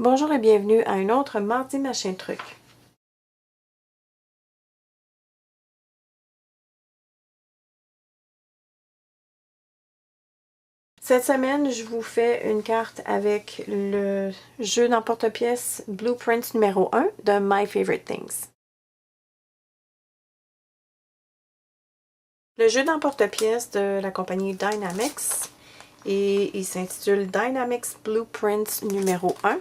Bonjour et bienvenue à un autre Mardi Machin Truc. Cette semaine, je vous fais une carte avec le jeu d'emporte-pièce Blueprints numéro 1 de My Favorite Things. Le jeu d'emporte-pièce de la compagnie Dynamix et il s'intitule Dynamix Blueprints numéro 1.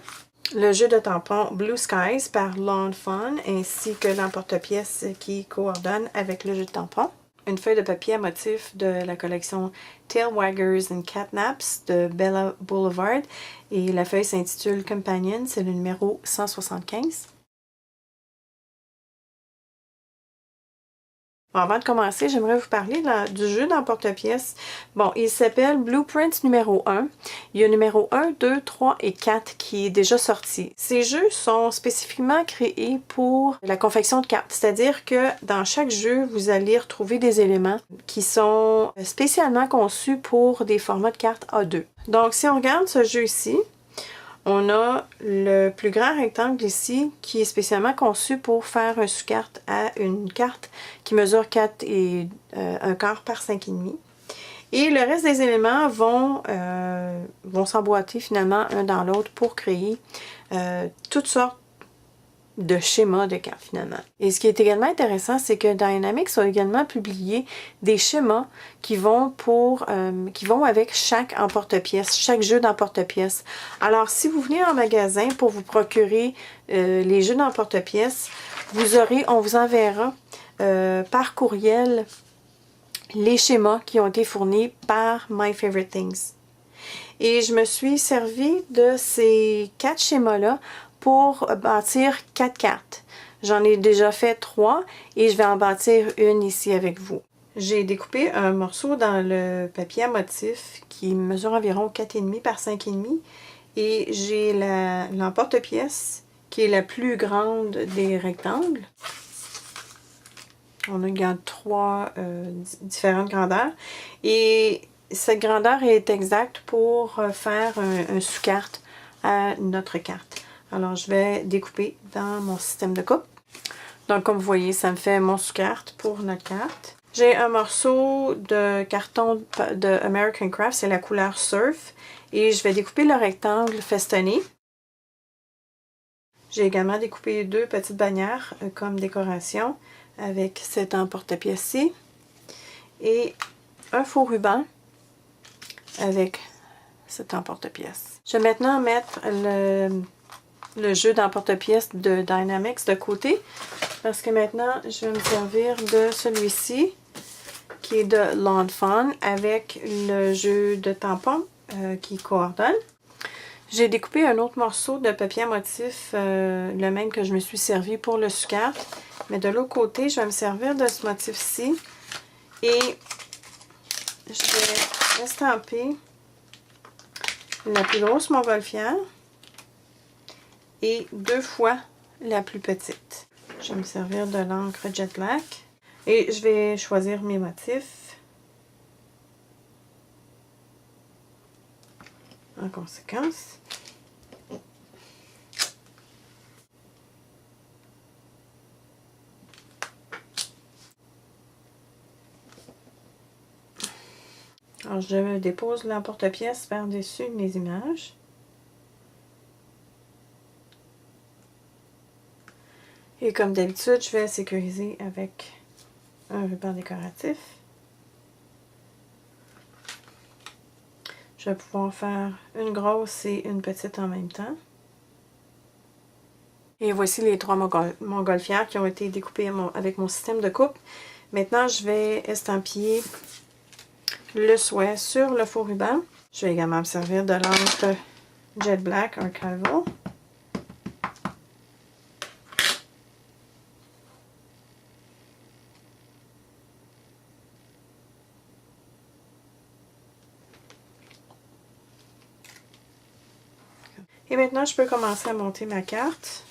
Le jeu de tampon Blue Skies par Lawn Fun ainsi que l'emporte-pièce qui coordonne avec le jeu de tampon. Une feuille de papier à motif de la collection Tailwaggers and Catnaps de Bella Boulevard et la feuille s'intitule Companion, c'est le numéro 175. Bon, avant de commencer, j'aimerais vous parler du jeu d'emporte-pièce. Bon, il s'appelle Blueprints numéro 1. Il y a numéro 1, 2, 3 et 4 qui est déjà sorti. Ces jeux sont spécifiquement créés pour la confection de cartes. C'est-à-dire que dans chaque jeu, vous allez retrouver des éléments qui sont spécialement conçus pour des formats de cartes A2. Donc, si on regarde ce jeu-ci, on a le plus grand rectangle ici qui est spécialement conçu pour faire un sous-carte à une carte qui mesure 4 et 1/4 par 5,5. Et le reste des éléments vont s'emboîter finalement un dans l'autre pour créer toutes sortes de schémas de cartes finalement. Et ce qui est également intéressant, c'est que Dynamix a également publié des schémas qui vont avec chaque emporte-pièce, chaque jeu d'emporte-pièce. Alors, si vous venez en magasin pour vous procurer les jeux d'emporte-pièce, on vous enverra par courriel les schémas qui ont été fournis par My Favorite Things. Et je me suis servi de ces 4 schémas-là pour bâtir 4 cartes. J'en ai déjà fait 3 et je vais en bâtir une ici avec vous. J'ai découpé un morceau dans le papier à motif qui mesure environ 4,5 par 5,5 et j'ai l'emporte-pièce qui est la plus grande des rectangles. On a 3 différentes grandeurs et cette grandeur est exacte pour faire un sous-carte à notre carte. Alors, je vais découper dans mon système de coupe. Donc, comme vous voyez, ça me fait mon sous-carte pour notre carte. J'ai un morceau de carton de American Craft, c'est la couleur Surf. Et je vais découper le rectangle festonné. J'ai également découpé 2 petites bannières comme décoration avec cet emporte-pièce-ci. Et un faux ruban avec cet emporte-pièce. Je vais maintenant mettre le jeu d'emporte-pièce de Dynamix de côté parce que maintenant je vais me servir de celui-ci qui est de Lawn Fun avec le jeu de tampon qui coordonne. J'ai découpé un autre morceau de papier à motif, le même que je me suis servi pour le sous-carte, mais de l'autre côté je vais me servir de ce motif-ci et je vais estamper la plus grosse montgolfière et 2 fois la plus petite. Je vais me servir de l'encre Jet Black et je vais choisir mes motifs en conséquence. Alors je dépose l'emporte-pièce par-dessus mes images. Et comme d'habitude, je vais sécuriser avec un ruban décoratif. Je vais pouvoir faire une grosse et une petite en même temps. Et voici les 3 montgolfières qui ont été découpées avec mon système de coupe. Maintenant, je vais estampiller le souhait sur le faux ruban. Je vais également me servir de l'encre Jet Black Archival. Et maintenant, je peux commencer à monter ma carte.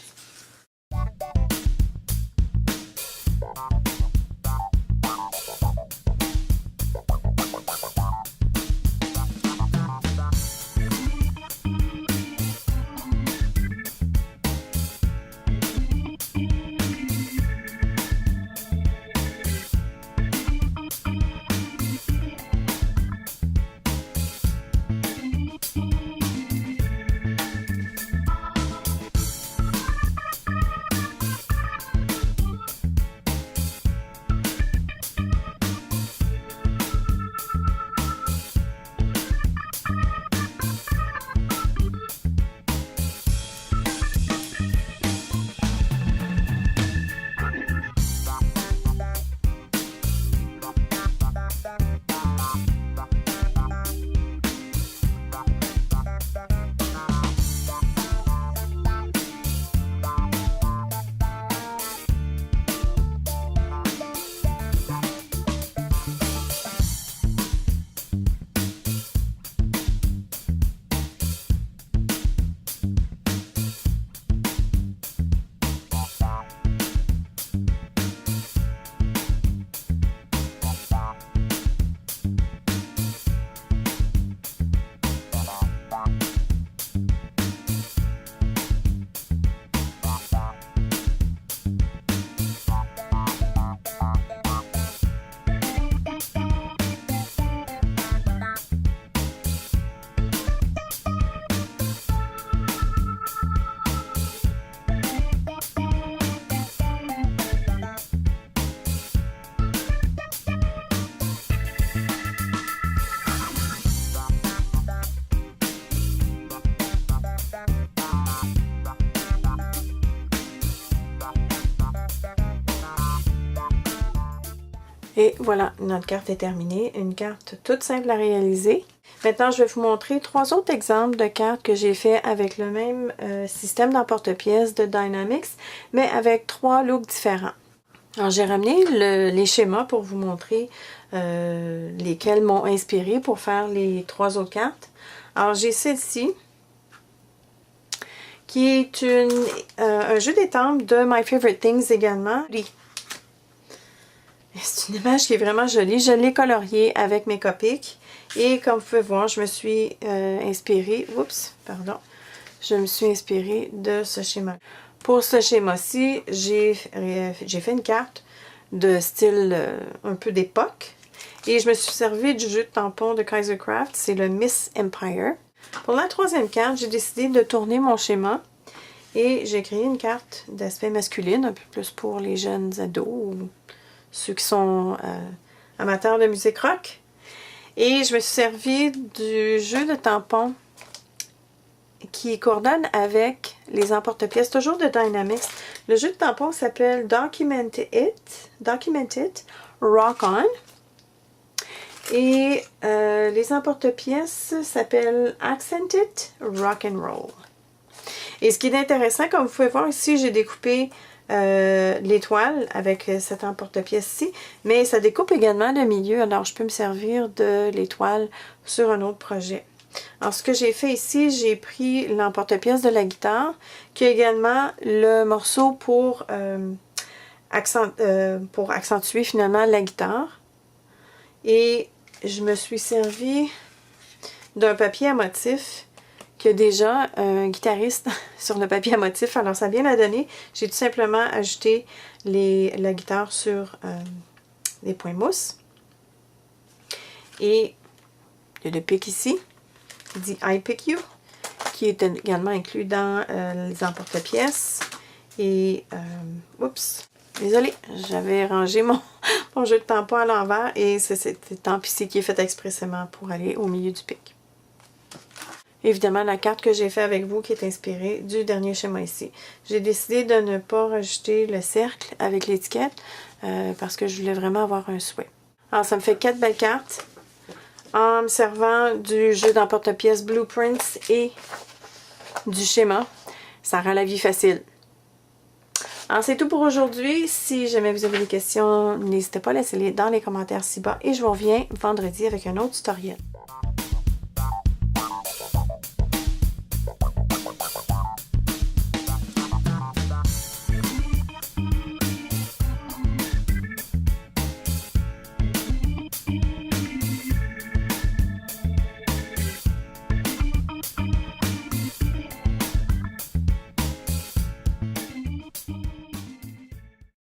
Et voilà, notre carte est terminée. Une carte toute simple à réaliser. Maintenant, je vais vous montrer 3 autres exemples de cartes que j'ai fait avec le même système d'emporte-pièces de Dynamix, mais avec 3 looks différents. Alors, j'ai ramené les schémas pour vous montrer lesquels m'ont inspiré pour faire les 3 autres cartes. Alors, j'ai celle-ci, qui est un jeu d'étampes de My Favorite Things également. C'est une image qui est vraiment jolie. Je l'ai coloriée avec mes Copics. Et comme vous pouvez voir, je me suis inspirée... Oups, pardon. Je me suis inspirée de ce schéma. Pour ce schéma-ci, j'ai fait une carte de style un peu d'époque. Et je me suis servi du jeu de tampon de Kaisercraft. C'est le Miss Empire. Pour la 3e carte, j'ai décidé de tourner mon schéma. Et j'ai créé une carte d'aspect masculine, un peu plus pour les jeunes ados ou ceux qui sont amateurs de musique rock. Et je me suis servi du jeu de tampon qui coordonne avec les emporte-pièces, toujours de Dynamix. Le jeu de tampon s'appelle Document It, Rock On. Et les emporte-pièces s'appellent Accent It, Rock and Roll. Et ce qui est intéressant, comme vous pouvez voir ici, j'ai découpé l'étoile avec cet emporte-pièce-ci, mais ça découpe également le milieu, alors je peux me servir de l'étoile sur un autre projet. Alors ce que j'ai fait ici, j'ai pris l'emporte-pièce de la guitare, qui est également le morceau pour accentuer finalement la guitare. Et je me suis servi d'un papier à motif qu'il y a déjà un guitariste sur le papier à motif. Alors, ça vient la donner. J'ai tout simplement ajouté la guitare sur les points mousse. Et il y a le pic ici, qui dit I pick you, qui est également inclus dans les emporte-pièces. Et, oups, désolée, j'avais rangé mon jeu de tampon à l'envers et c'est cet étampe-ci qui est fait expressément pour aller au milieu du pic. Évidemment, la carte que j'ai fait avec vous qui est inspirée du dernier schéma ici. J'ai décidé de ne pas rajouter le cercle avec l'étiquette parce que je voulais vraiment avoir un souhait. Alors, ça me fait 4 belles cartes en me servant du jeu d'emporte-pièces Blueprints et du schéma. Ça rend la vie facile. Alors, c'est tout pour aujourd'hui. Si jamais vous avez des questions, n'hésitez pas à laisser-les dans les commentaires ci-bas et je vous reviens vendredi avec un autre tutoriel.